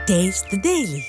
Taste the Daily.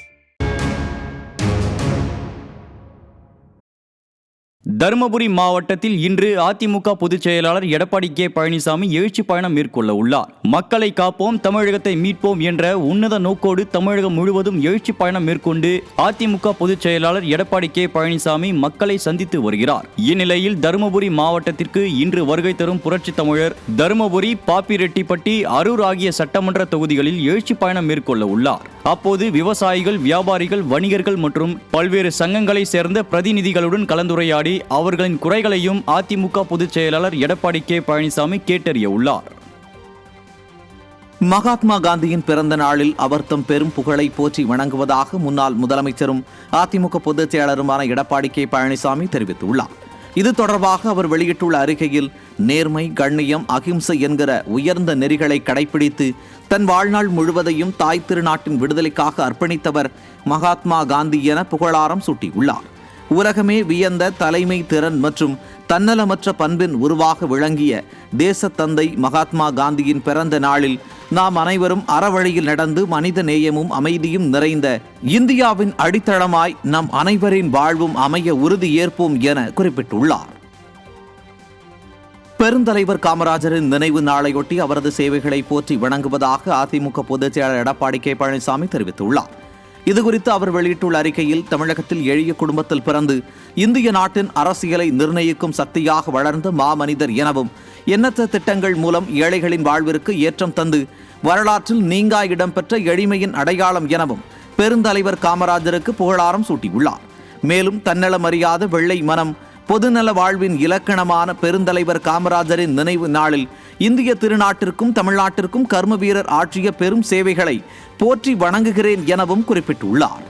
Dharmapuri மாவட்டத்தில் இன்று அதிமுக பொதுச் செயலாளர் எடப்பாடி கே பழனிசாமி எழுச்சி பயணம் மேற்கொள்ள உள்ளார். மக்களை காப்போம், தமிழகத்தை மீட்போம் என்ற உன்னத நோக்கோடு தமிழகம் முழுவதும் எழுச்சி பயணம் மேற்கொண்டு அதிமுக பொதுச் செயலாளர் எடப்பாடி கே பழனிசாமி மக்களை சந்தித்து வருகிறார். இந்நிலையில் தருமபுரி மாவட்டத்திற்கு இன்று வருகை தரும் புரட்சி தமிழர் தருமபுரி, பாப்பிரெட்டிப்பட்டி, அரூர் ஆகிய சட்டமன்ற தொகுதிகளில் எழுச்சி பயணம் மேற்கொள்ள உள்ளார். அப்போது விவசாயிகள், வியாபாரிகள், வணிகர்கள் மற்றும் பல்வேறு சங்கங்களை சேர்ந்த பிரதிநிதிகளுடன் கலந்துரையாடி அவர்களின் குறைகளையும் அதிமுக பொதுச் செயலாளர் எடப்பாடி கே பழனிசாமி கேட்டறிய உள்ளார். மகாத்மா காந்தியின் பிறந்த நாளில் அவர் தம் பெரும் புகழை போற்றி வணங்குவதாக முன்னாள் முதலமைச்சரும் அதிமுக பொதுச் செயலாளருமான எடப்பாடி கே பழனிசாமி தெரிவித்துள்ளார். இது தொடர்பாக அவர் வெளியிட்டுள்ள அறிக்கையில், நேர்மை, கண்ணியம், அகிம்சை என்கிற உயர்ந்த நெறிகளை கடைபிடித்து தன் வாழ்நாள் முழுவதையும் தாய் திருநாட்டின் விடுதலைக்காக அர்ப்பணித்தவர் மகாத்மா காந்தி என புகழாரம் சூட்டியுள்ளார். உலகமே வியந்த தலைமை திறன் மற்றும் தன்னலமற்ற பண்பின் உருவாக விளங்கிய தேசத்தந்தை மகாத்மா காந்தியின் பிறந்த நாளில் நாம் அனைவரும் அறவழியில் நடந்து மனித நேயமும் அமைதியும் நிறைந்த இந்தியாவின் அடித்தளமாய் நம் அனைவரின் வாழ்வும் அமைய உறுதி ஏற்போம் என குறிப்பிட்டுள்ளார். பெருந்தலைவர் காமராஜரின் நினைவு நாளையொட்டி அவரது சேவைகளை போற்றி வணங்குவதாக அதிமுக பொதுச் செயலாளர் எடப்பாடி கே பழனிசாமி தெரிவித்துள்ளார். இதுகுறித்து அவர் வெளியிட்டுள்ள அறிக்கையில், தமிழகத்தில் எளிய குடும்பத்தில் பிறந்து இந்திய நாட்டின் அரசியலை நிர்ணயிக்கும் சக்தியாக வளர்ந்த மாமனிதர் எனவும், எண்ணற்ற திட்டங்கள் மூலம் ஏழைகளின் வாழ்விற்கு ஏற்றம் தந்து வரலாற்றில் நீங்கா இடம்பெற்ற எளிமையின் அடையாளம் எனவும் பெருந்தலைவர் காமராஜருக்கு புகழாரம் சூட்டியுள்ளார். மேலும் தன்னலமறியாத வெள்ளை மனம், பொதுநல வாழ்வின் இலக்கணமான பெருந்தலைவர் காமராஜரின் நினைவு நாளில் இந்திய திருநாட்டிற்கும் தமிழ்நாட்டிற்கும் கர்ம வீரர் ஆற்றிய பெரும் சேவைகளை போற்றி வணங்குகிறேன் எனவும் குறிப்பிட்டுள்ளார்.